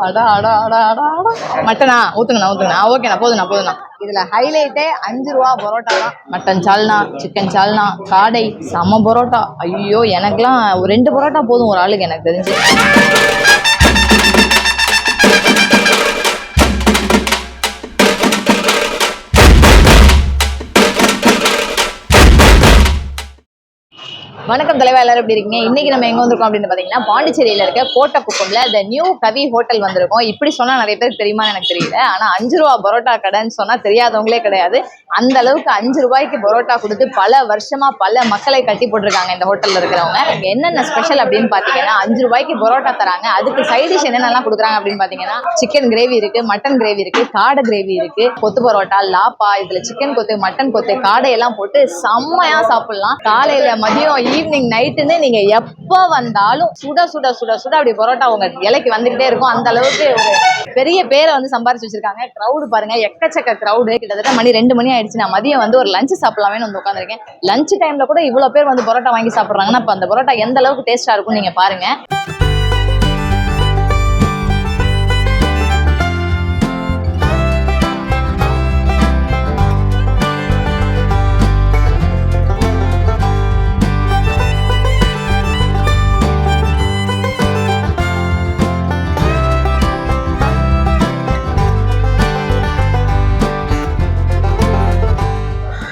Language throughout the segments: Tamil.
அடா அடா அடா அடா அடா. மட்டனா ஊத்துங்கண்ணா. ஓகேண்ணா, போதுண்ணா. இதுல ஹைலைட்டே 5 ரூபா பரோட்டா தான். மட்டன் சால்னா, சிக்கன் சால்னா, காடை, செம பரோட்டா. ஐயோ, எனக்குலாம் 2 பரோட்டா போதும் ஒரு ஆளுக்கு எனக்கு தெரிஞ்சு. வணக்கம் தலைவா, எல்லாரும் எப்படி இருக்கீங்க? இன்னைக்கு நம்ம எங்க வந்திருக்கோம் அப்படின்னு பாத்தீங்கன்னா, பாண்டிச்சேரியில இருக்க கோட்டக்குப்பம்ல த நியூ கவி ஹோட்டல் வந்திருக்கோம். இப்படி சொன்னா நிறைய பேருக்கு தெரியுமான்னு எனக்கு தெரியல. ஆனா 5 ரூபா பரோட்டா கடைன்னு சொன்னா தெரியாதவங்களே கிடையாது. அந்த அளவுக்கு 5 ரூபாய்க்கு பரோட்டா கொடுத்து பல வருஷமா பல மக்களை கட்டி போட்டிருக்காங்க இந்த ஹோட்டல்ல இருக்கிறவங்க. என்னென்ன ஸ்பெஷல் அப்படின்னு பாத்தீங்கன்னா, 5 ரூபாய்க்கு பரோட்டா தராங்க. அதுக்கு சைட் டிஷ் என்னென்னலாம் கொடுக்குறாங்க அப்படின்னு பாத்தீங்கன்னா, சிக்கன் கிரேவி இருக்கு, மட்டன் கிரேவி இருக்கு, காடை கிரேவி இருக்கு, கொத்து பரோட்டா, லாப்பா, இதுல சிக்கன் கொத்து, மட்டன் கொத்து, காடை எல்லாம் போட்டு செம்மையா சாப்பிடலாம். காலையில, மதியம், ஈவினிங், நைட்டுன்னு நீங்க எப்ப வந்தாலும் சுட சுட சுட சுட அப்படி பரோட்டா உங்க இலைக்கு வந்துகிட்டே இருக்கும். அந்த அளவுக்கு ஒரு பெரிய பேரை வந்து சம்பாரிச்சு வச்சிருக்காங்க. கிரௌடு பாருங்க, எக்கச்சக்க கிரௌடு. கிட்டத்தட்ட மணி 2 மணி ஆயிடுச்சு. நான் மதியம் வந்து ஒரு லஞ்ச் சாப்பிடலாமேன்னு வந்து உட்காந்துருக்கேன். லஞ்ச் டைம்ல கூட இவ்வளவு பேர் வந்து பரோட்டா வாங்கி சாப்பிடுறாங்கன்னா அப்ப அந்த பரோட்டா எந்த அளவுக்கு டேஸ்டா இருக்கும் நீங்க பாருங்க.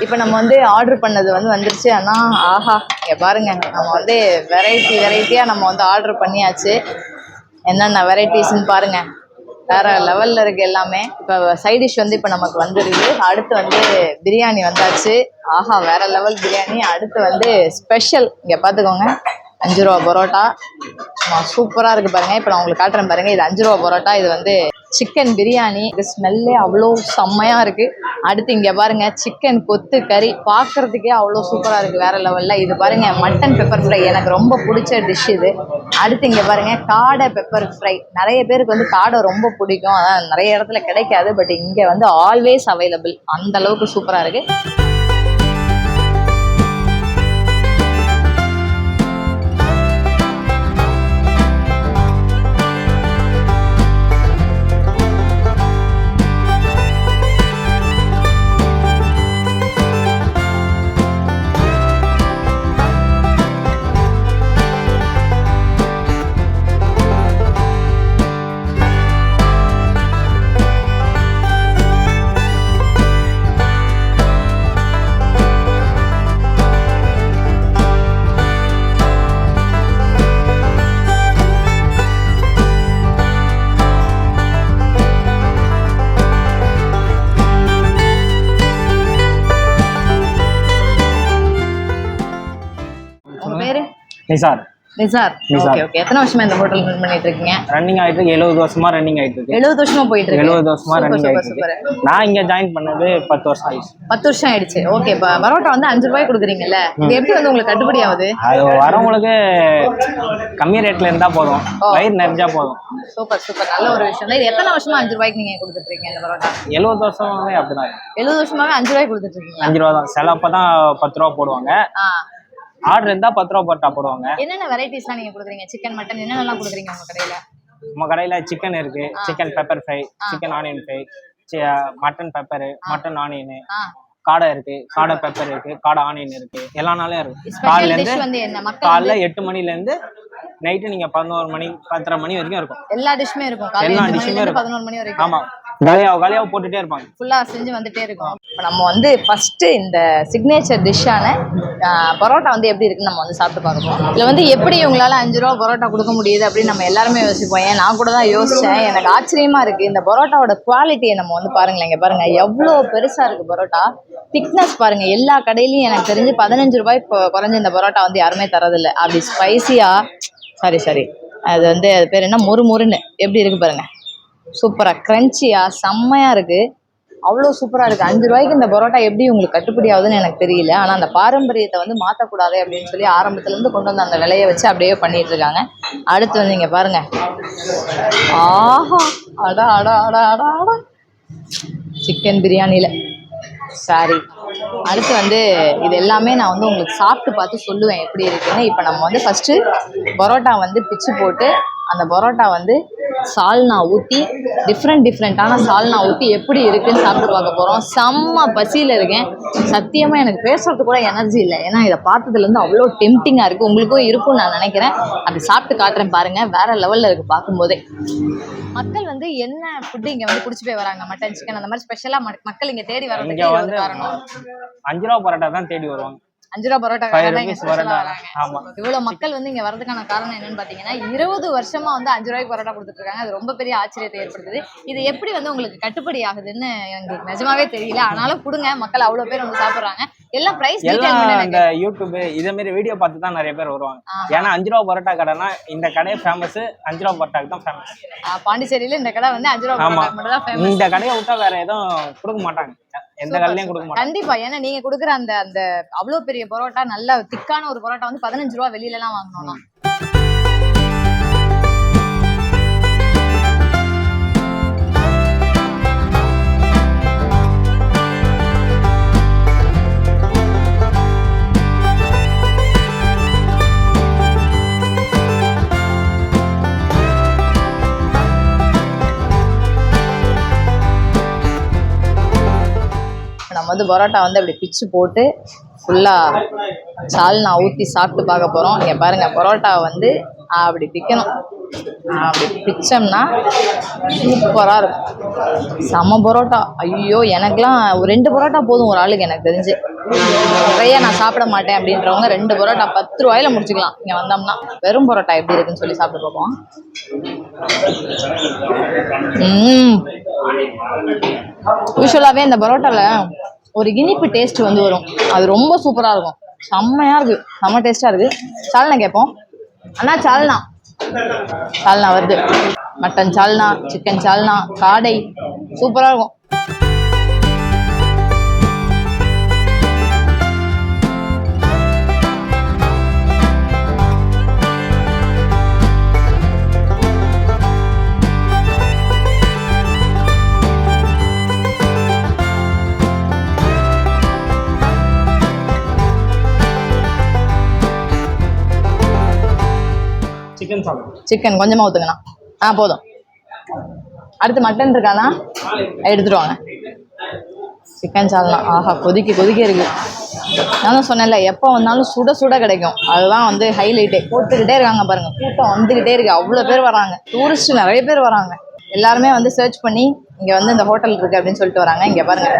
இப்போ நம்ம வந்து ஆர்டர் பண்ணது வந்து வந்துருச்சு. ஆனால் ஆஹா, இங்கே பாருங்கள், நம்ம வந்து வெரைட்டியாக நம்ம வந்து ஆர்டர் பண்ணியாச்சு. என்னென்ன வெரைட்டிஸ்ன்னு பாருங்கள், வேறு லெவலில் இருக்குது எல்லாமே. இப்போ சைட் டிஷ் வந்து இப்போ நமக்கு வந்துருக்கு. அடுத்து வந்து பிரியாணி வந்தாச்சு. ஆஹா, வேறு லெவல் பிரியாணி. அடுத்து வந்து ஸ்பெஷல், இங்கே பார்த்துக்கோங்க, 5 ரூபா பரோட்டா. சூப்பராக இருக்குது பாருங்கள். இப்போ நான் உங்களுக்கு காட்டுறேன் பாருங்கள். இது 5 ரூபா பரோட்டா. இது வந்து சிக்கன் பிரியாணி. இது ஸ்மெல்லே அவ்வளோ செம்மையாக இருக்குது. அடுத்து இங்கே பாருங்கள், சிக்கன் கொத்து கறி. பார்க்குறதுக்கே அவ்வளோ சூப்பராக இருக்குது, வேறு லெவலில். இது பாருங்கள், மட்டன் பெப்பர் ஃப்ரை, எனக்கு ரொம்ப பிடிச்ச டிஷ் இது. அடுத்து இங்கே பாருங்கள், காடை பெப்பர் ஃப்ரை. நிறைய பேருக்கு வந்து காடை ரொம்ப பிடிக்கும், அதான் நிறைய இடத்துல கிடைக்காது. பட் இங்கே வந்து ஆல்வேஸ் அவைலபிள். அந்த அளவுக்கு சூப்பராக இருக்குது. நிசார். ஓகே. எத்தனை வருஷமா இந்த ஹோட்டல் ரன் பண்ணிட்டு இருக்கீங்க? ரன்னிங் ஆயிட்டு 70 வருஷமா ரன்னிங் ஆயிட்டு இருக்கு. 70 வருஷமா போயிட்டு இருக்கு. 70 வருஷமா ரன்னிங் ஆயிட்டு இருக்கு. நான் இங்க ஜாயின் பண்ணது 10 வருஷம் ஆயிடுச்சு. 10 வருஷம் ஆயிடுச்சு. ஓகே. பரோட்டா வந்து 5 ரூபாய் கொடுக்குறீங்கல்ல, இது எப்படி வந்து உங்களுக்கு கட்டுப்படி ஆகுது? அது வரவங்களுக்கு கம்மி ரேட்ல இருந்தா போதும், வயிறு நிறைஞ்சா போதும். சூப்பர், நல்ல ஒரு விஷயம். இது எத்தனை வருஷமா 5 ரூபாய்க்கு நீங்க கொடுத்துட்டு இருக்கீங்க இந்த பரோட்டா? 70 வருஷமாவே அப்படிதான். 70 வருஷமாவே 5 ரூபாய் கொடுத்துட்டு இருக்கீங்க? 5 ரூபா தான். சில அப்பதான் 10 ரூபா போடுவாங்க. ஆர்டர் இருந்தா 10 ரூபா பரோட்டா போடுவாங்க. என்னென்ன வெரைட்டிஸ்லாம் நீங்க கொடுக்குறீங்க? சிக்கன், மட்டன் என்னென்னலாம் கொடுக்குறீங்க உங்க கடையில? நம்ம கடையில சிக்கன் இருக்கு, chicken pepper fry, chicken onion fry, mutton pepper, mutton onion, காடை இருக்கு, காடை பெப்பர் இருக்கு, காடை ஆனியன் இருக்கு, எல்லா நாளும் இருக்கு. காலைல 8 மணில இருந்து நைட்டு நீங்க 11 மணி 10:30 மணி வரைக்கும் இருக்கும். எல்லா டிஷ்மே இருக்கும். எல்லா டிஷ்மே இருக்கும். 11 மணி வரைக்கும். ஆமா, காலியாவ போட்டுட்டே இருப்பாங்க. ஃபுல்லா செஞ்சு வந்துட்டே இருக்கும். இப்போ நம்ம வந்து ஃபர்ஸ்ட் இந்த சிக்னேச்சர் டிஷ்ஷான பரோட்டா வந்து எப்படி இருக்குன்னு நம்ம வந்து சாப்பிட்டு பார்ப்போம். இதில் வந்து எப்படி உங்களால் 5 ரூபா பரோட்டா கொடுக்க முடியுது அப்படின்னு நம்ம எல்லாருமே யோசிப்போம். நான் கூட தான் யோசித்தேன். எனக்கு ஆச்சரியமா இருக்குது. இந்த பரோட்டாவோட குவாலிட்டியை நம்ம வந்து பாருங்களேன். இங்கே பாருங்கள், எவ்வளோ பெருசாக இருக்குது பரோட்டா. திக்னஸ் பாருங்கள். எல்லா கடையிலையும் எனக்கு தெரிஞ்சு 15 ரூபாய் குறைஞ்ச இந்த பரோட்டா வந்து யாருமே தரதில்லை. அப்படி ஸ்பைசியாக சரி அது வந்து அது பேர் என்ன, முறுமுறுன்னு எப்படி இருக்குது பாருங்கள். சூப்பராக க்ரன்ச்சியாக செம்மையாக இருக்குது. அவ்வளோ சூப்பராக இருக்குது. 5 ரூபாய்க்கு இந்த பரோட்டா எப்படி உங்களுக்கு கட்டுப்படி ஆகுதுன்னு எனக்கு தெரியல. ஆனால் அந்த பாரம்பரியத்தை வந்து மாற்றக்கூடாது அப்படின்னு சொல்லி ஆரம்பத்துலேருந்து கொண்டு வந்து அந்த விலையை வச்சு அப்படியே பண்ணிகிட்டு இருக்காங்க. அடுத்து வந்து இங்கே பாருங்கள், ஆஹா, அடா அடா அடா அடா அடா, சிக்கன் பிரியாணியில் சாரி. அடுத்து வந்து இது எல்லாமே நான் வந்து உங்களுக்கு சாப்பிட்டு பார்த்து சொல்லுவேன் எப்படி இருக்குன்னு. இப்போ நம்ம வந்து ஃபஸ்ட்டு பரோட்டா வந்து பிச்சு போட்டு அந்த பரோட்டா வந்து சால்னா ஊற்றி டிஃப்ரெண்ட்டான சால்னா ஊற்றி எப்படி இருக்குன்னு சாப்பிட்டு பார்க்க போகிறோம். செம்ம பசியில் இருக்கேன். சத்தியமாக எனக்கு பேசுறதுக்கு கூட எனர்ஜி இல்லை. ஏன்னா இதை பார்த்ததுலேருந்து அவ்வளோ டெம்டிங்காக இருக்குது. உங்களுக்கும் இருக்கும்னு நான் நினைக்கிறேன். அப்படி சாப்பிட்டு காட்டுறேன் பாருங்கள். வேறு லெவலில் இருக்குது பார்க்கும்போதே. மக்கள் வந்து என்ன ஃபுட்டு இங்கே வந்து குடிச்சு போய் வராங்க? மட்டன், சிக்கன் அந்த மாதிரி ஸ்பெஷலாக மக்கள் இங்கே தேடி வரதுக்கு வந்து காரணம் 5 ரூபா பரோட்டா தான் தேடி வருவாங்க. 5 ரூபா பரோட்டா வராங்க. ஆமா, இவ்வளவு மக்கள் வந்து இங்க வரதுக்கான காரணம் என்னன்னு பாத்தீங்கன்னா 20 வருஷமா வந்து 5 ரூபாய்க்கு பரோட்டா கொடுத்துட்டு இருக்காங்க. அது ரொம்ப பெரிய ஆச்சரியத்தை ஏற்படுத்துது. இது எப்படி வந்து உங்களுக்கு கட்டுப்படி ஆகுதுன்னு எங்களுக்கு நிஜமாவே தெரியல. ஆனாலும் கொடுங்க, மக்கள் அவ்வளவு பேர் வந்து சாப்பிடுறாங்க. எல்லாம் பிரைஸ் இந்த யூடியூப் இதே மாதிரி வீடியோ பார்த்து தான் நிறைய பேர் வருவாங்க. ஏன்னா 5 ரூபா பரோட்டா கடைனா இந்த கடை ஃபேமஸ். 5 ரூபா பரோட்டாக்கு தான் ஃபேமஸ். பாண்டிச்சேரியில இந்த கடை வந்து 5 ரூபா பரோட்டா மட்டும் தான் ஃபேமஸ். இந்த கடையை விட்டா வேற எதுவும் கொடுக்க மாட்டாங்க. எந்த கடையிலயும் கொடுக்க மாட்டாங்க. கண்டிப்பா. ஏன்னா நீங்க கொடுக்குற அந்த அந்த அவ்வளவு பெரிய பரோட்டா, நல்ல திக்கான ஒரு பரோட்டா வந்து 15 ரூபா வெளியில எல்லாம் வாங்கணும்னா. நம்ம வந்து பரோட்டா வந்து அப்படி பிச்சு போட்டு ஃபுல்லாக சால்னா ஊற்றி சாப்பிட்டு பார்க்க போகிறோம். இங்கே பாருங்கள், பரோட்டா வந்து அப்படி பிக்கணும். அப்படி பிச்சோம்னா சூப்பராக இருக்கும். செம பரோட்டா. ஐயோ, எனக்குலாம் ஒரு 2 பரோட்டா போதும் ஒரு ஆளுக்கு. எனக்கு தெரிஞ்சு நிறைய நான் சாப்பிட மாட்டேன் அப்படின்றவங்க 2 பரோட்டா 10 ரூபாயில முடிச்சுக்கலாம். இங்கே வந்தோம்னா வெறும் பரோட்டா எப்படி இருக்குன்னு சொல்லி சாப்பிட்டு பார்ப்போம். யூஸ்வலாகவே இந்த பரோட்டாவில் ஒரு இனிப்பு டேஸ்ட் வந்து வரும். அது ரொம்ப சூப்பராக இருக்கும். செம்மையாக இருக்குது. செம்ம டேஸ்ட்டாக இருக்குது. சால்னா கேட்போம். அண்ணா சால்னா. சால்னா வருது. மட்டன் சால்னா, சிக்கன் சால்னா, காடை சூப்பராக இருக்கும். சிக்கன் கொஞ்சமா ஊத்துங்கண்ணா. போதும். அடுத்து மட்டன் இருக்காண்ணா, எடுத்துட்டு வாங்க. சிக்கன் சால்னா. ஆஹா, கொதிக்க இருக்கு. நான் தான் சொன்னேன்ல, எப்போ வந்தாலும் சுட சுட கிடைக்கும். அதுதான் வந்து ஹைலைட்டே. போட்டுக்கிட்டே இருக்காங்க பாருங்க. கூட்டம் வந்துகிட்டே இருக்கு. அவ்வளோ பேர் வராங்க. டூரிஸ்ட் நிறைய பேர் வராங்க. எல்லாருமே வந்து சர்ச் பண்ணி இங்க வந்து இந்த ஹோட்டல் இருக்கு அப்படின்னு சொல்லிட்டு வராங்க. இங்க பாருங்க,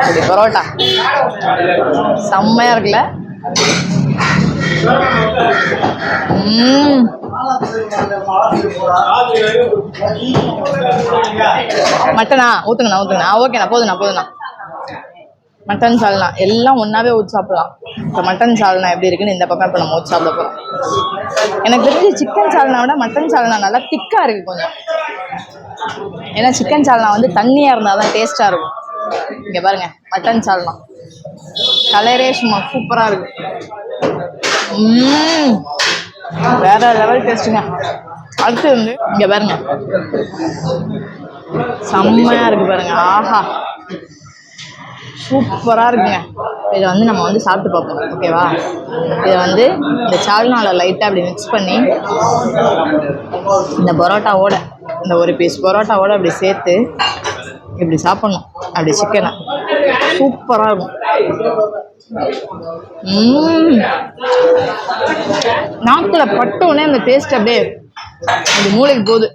இப்படி பரோட்டா செம்மையா இருக்குல்ல. மட்டனா ஊத்துங்கண்ணா. ஓகேண்ணா, போதுண்ணா. மட்டன் சால்னா எல்லாம் ஒன்னாவே ஊற்றி சாப்பிடலாம். இப்போ மட்டன் சால்னா எப்படி இருக்குன்னு இந்த பக்கம் இப்போ நம்ம ஊற்றி சாப்பிட போகிறோம். எனக்கு தெரிஞ்சு சிக்கன் சால்னா விட மட்டன் சால்னா நல்லா திக்காக இருக்குது கொஞ்சம். ஏன்னா சிக்கன் சால்னா வந்து தண்ணியாக இருந்தால் தான் டேஸ்ட்டாக இருக்கும். இங்கே பாருங்க, மட்டன் சால்னா கலரே சும்மா சூப்பராக இருக்கு. வேற லெவல் டேஸ்ட்டுங்க. அடுத்து வந்து இங்க பாருங்க, செம்மையா இருக்கு பாருங்க. ஆஹா, சூப்பரா இருக்குங்க. இதை வந்து நம்ம வந்து சாப்பிட்டு பார்ப்போம். ஓகேவா? இதை வந்து இந்த சால்னால லைட்டாக அப்படி மிக்ஸ் பண்ணி இந்த பரோட்டாவோட, இந்த ஒரு பீஸ் பரோட்டாவோட அப்படி சேர்த்து இப்படி சாப்பிட்ணும். அப்படி சிக்கனை சூப்பராக இருக்கும். நாக்கில் பட்டோடனே அந்த டேஸ்ட் அப்படியே அது மூளைக்கு போகுது.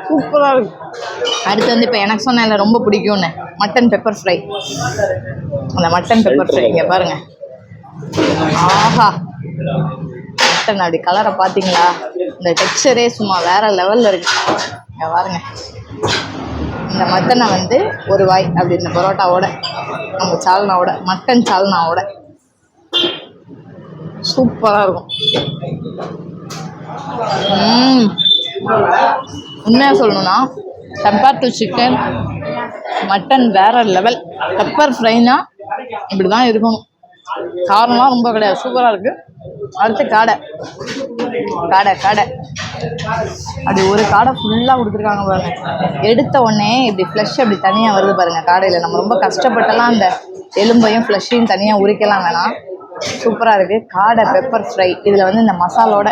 சூப்பராக இருக்கு. அடுத்து வந்து இப்போ எனக்கு சொன்ன ரொம்ப பிடிக்கும்னு மட்டன் பெப்பர் ஃப்ரை. அந்த மட்டன் பெப்பர் ஃப்ரை இங்கே பாருங்க. ஆஹா, மட்டன் அப்படி கலரை பார்த்தீங்களா? இந்த டெக்ஸ்சரே சும்மா வேற லெவலில் இருக்கு. இங்கே பாருங்க, இந்த மட்டனை வந்து ஒரு வாய் அப்படி இந்த பரோட்டாவோட, நம்ம சால்னாவோட, மட்டன் சால்னாவோட சூப்பராக இருக்கும். உண்மையாக சொல்லணும்னா கம்பேர் டு சிக்கன், மட்டன் வேற லெவல். பெப்பர் ஃப்ரைனா இப்படி தான் இருக்கணும். காரம்லாம் ரொம்ப கிடையாது. சூப்பராக இருக்குது. அடுத்து காடை அப்படி ஒரு காடை ஃபுல்லாக கொடுத்துருக்காங்க பாருங்க. எடுத்த உடனே இப்படி ஃப்ளஷ் அப்படி தனியாக வருது பாருங்க. காடையில் நம்ம ரொம்ப கஷ்டப்பட்டெல்லாம் அந்த எலும்பையும் ஃப்ளஷ்ஷையும் தனியாக உரிக்கலாம் வேணாம். சூப்பராக இருக்குது. காடை பெப்பர் ஃப்ரை. இதில் வந்து இந்த மசாலோட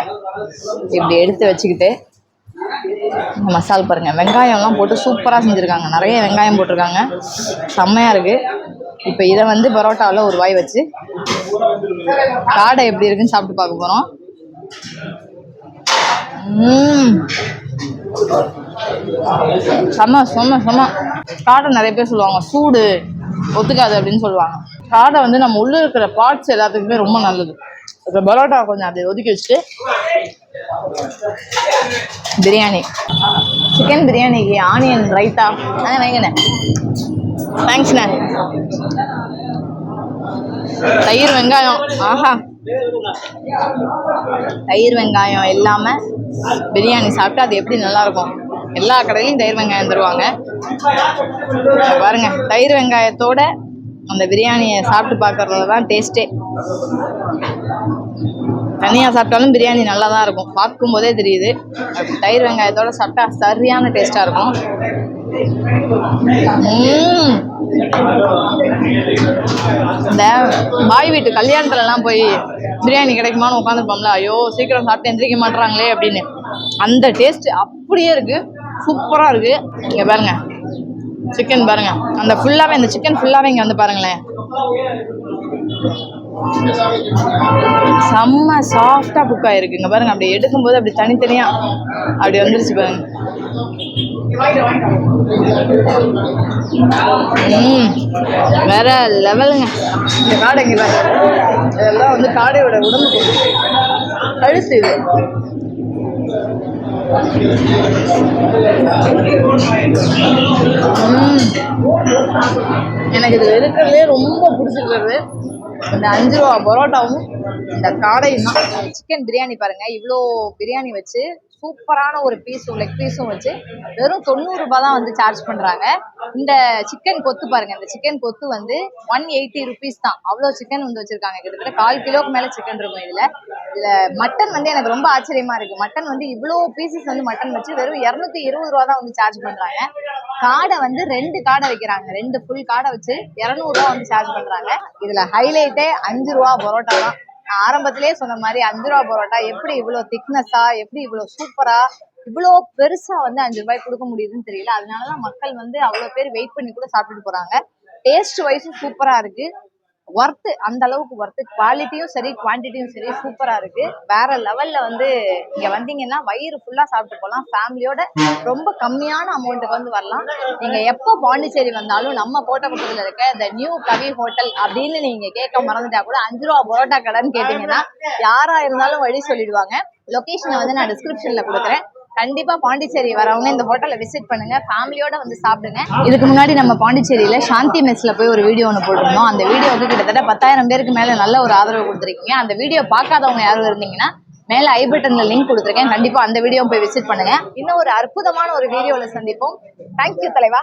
இப்படி எடுத்து வச்சுக்கிட்டு மசால் பாருங்கள், வெங்காயம்லாம் போட்டு சூப்பராக செஞ்சுருக்காங்க. நிறைய வெங்காயம் போட்டிருக்காங்க, செம்மையாக இருக்குது. இப்போ இதை வந்து பரோட்டாவில் ஒரு வாய் வச்சு காடை எப்படி இருக்குன்னு சாப்பிட்டு பார்க்க போகிறோம். செம்ம செம்ம செம்ம. காடை நிறைய பேர் சொல்லுவாங்க சூடு ஒத்துக்காது அப்படின்னு சொல்லுவாங்க. காடை வந்து நம்ம உள்ளே இருக்கிற பார்ட்ஸ் எல்லாத்துக்குமே ரொம்ப நல்லது. இப்போ பரோட்டா கொஞ்சம் அப்படி ஒதுக்கி வச்சுட்டு பிரியாணி, சிக்கன் பிரியாணிக்கு ஆனியன் ரைத்தா வைங்கண்ணே. தேங்க்ஸ்ண்ணே. தயிர் வெங்காயம், ஆஹா, தயிர் வெங்காயம் இல்லாமல் பிரியாணி சாப்பிட்டு அது எப்படி நல்லாயிருக்கும். எல்லா கடையிலையும் தயிர் வெங்காயம் தருவாங்க. பாருங்க, தயிர் வெங்காயத்தோட அந்த பிரியாணியை சாப்பிட்டு பார்க்கறதுல தான் டேஸ்ட்டே. தனியாக சாப்பிட்டாலும் பிரியாணி நல்லா தான் இருக்கும், பார்க்கும் போதே தெரியுது. தயிர் வெங்காயத்தோட சாப்பிட்டா சரியான டேஸ்ட்டாக இருக்கும். இந்த பாய் வீட்டு கல்யாணத்துலலாம் போய் பிரியாணி கிடைக்குமான்னு உட்காந்துருப்போம்ல, ஐயோ சீக்கிரம் சாப்பிட்டு எந்திரிக்க மாட்டுறாங்களே அப்படின்னு. அந்த டேஸ்ட் அப்படியே இருக்கு, சூப்பராக இருக்கு. இங்கே பாருங்க சிக்கன் பாருங்க, அந்த ஃபுல்லாகவே இந்த சிக்கன் ஃபுல்லாகவே இங்கே வந்து பாருங்களேன், செம்ம சாஃப்டாக குக் ஆகிருக்கு. இங்கே பாருங்க, அப்படி எடுக்கும்போது அப்படி தனித்தனியாக அப்படி வந்துருச்சு பாருங்க. வேற லெவலுங்க இந்த காடைங்க பாருங்க. இதெல்லாம் வந்து காடையோட உடம்பு கழுத்து. இது எனக்கு இது இருக்கிறதுலே ரொம்ப பிடிச்சிருக்கிறது இந்த 5 ரூபா பரோட்டாவும் இந்த காடையும் தான். சிக்கன் பிரியாணி பாருங்க, இவ்வளோ பிரியாணி வச்சு சூப்பரான ஒரு பீஸும் லெக் பீஸும் வச்சு வெறும் 90 ரூபாய் தான் வந்து சார்ஜ் பண்றாங்க. இந்த சிக்கன் கொத்து பாருங்க, இந்த சிக்கன் கொத்து வந்து 180 ருபீஸ் தான். அவ்வளோ சிக்கன் வந்து வச்சிருக்காங்க, கிட்டத்தட்ட 1/4 கிலோக்கு மேல சிக்கன் இருக்கும். இதுல மட்டன் வந்து எனக்கு ரொம்ப ஆச்சரியமா இருக்கு. மட்டன் வந்து இவ்வளோ பீசஸ் வந்து மட்டன் வச்சு வெறும் 220 ரூபா தான் வந்து சார்ஜ் பண்றாங்க. காடை வந்து 2 காடை வைக்கிறாங்க, 2 ஃபுல் காடை வச்சு 200 ரூபா வந்து சார்ஜ் பண்றாங்க. இதுல ஹைலைட்டே 5 ரூபா பரோட்டா தான். நான் ஆரம்பத்திலேயே சொன்ன மாதிரி 5 ரூபா பரோட்டா எப்படி இவ்வளோ திக்னஸா, எப்படி இவ்வளோ சூப்பரா, இவ்வளோ பெருசா வந்து 5 ரூபாய்க்கு கொடுக்க முடியுதுன்னு தெரியல. அதனாலதான் மக்கள் வந்து அவ்வளோ பேர் வெயிட் பண்ணி கூட சாப்பிட்டுட்டு போறாங்க. டேஸ்ட் வைஸும் சூப்பரா இருக்கு, ஒர்த்து, அந்த அளவுக்கு ஒர்த்து. குவாலிட்டியும் சரி குவான்டிட்டியும் சரி சூப்பரா இருக்கு. வேற லெவல்ல வந்து இங்க வந்தீங்கன்னா வயிறு ஃபுல்லா சாப்பிட்டு போகலாம். ஃபேமிலியோட ரொம்ப கம்மியான அமௌண்ட்டுக்கு வந்து வரலாம். நீங்க எப்போ பாண்டிச்சேரி வந்தாலும் நம்ம கோட்டக்குப்பத்தில் இருக்க இந்த நியூ கவி ஹோட்டல் அப்படின்னு நீங்க கேட்க மறந்துட்டா கூட 5 ரூபா பரோட்டா கடைன்னு கேட்டீங்கன்னா யாரா இருந்தாலும் வழி சொல்லிடுவாங்க. லொகேஷனை வந்து நான் டிஸ்கிரிப்ஷன்ல கொடுக்குறேன். கண்டிப்பா பாண்டிச்சேரி வரவங்க இந்த ஹோட்டலை விசிட் பண்ணுங்க, ஃபேமிலியோட வந்து சாப்பிடுங்க. இதுக்கு முன்னாடி நம்ம பாண்டிச்சேரியில சாந்தி மெஸ்ல போய் ஒரு வீடியோ ஒன்று போட்டிருந்தோம். அந்த வீடியோவுக்கு கிட்டத்தட்ட 10,000 பேருக்கு மேல நல்ல ஒரு ஆதரவு கொடுத்துருக்கீங்க. அந்த வீடியோ பார்க்காதவங்க யாரும் இருந்தீங்கன்னா மேல ஐ பட்டன்ல லிங்க் கொடுத்துருக்கேன், கண்டிப்பா அந்த வீடியோ போய் விசிட் பண்ணுங்க. இன்னும் ஒரு அற்புதமான ஒரு வீடியோல சந்திப்போம். தேங்க்யூ தலைவா.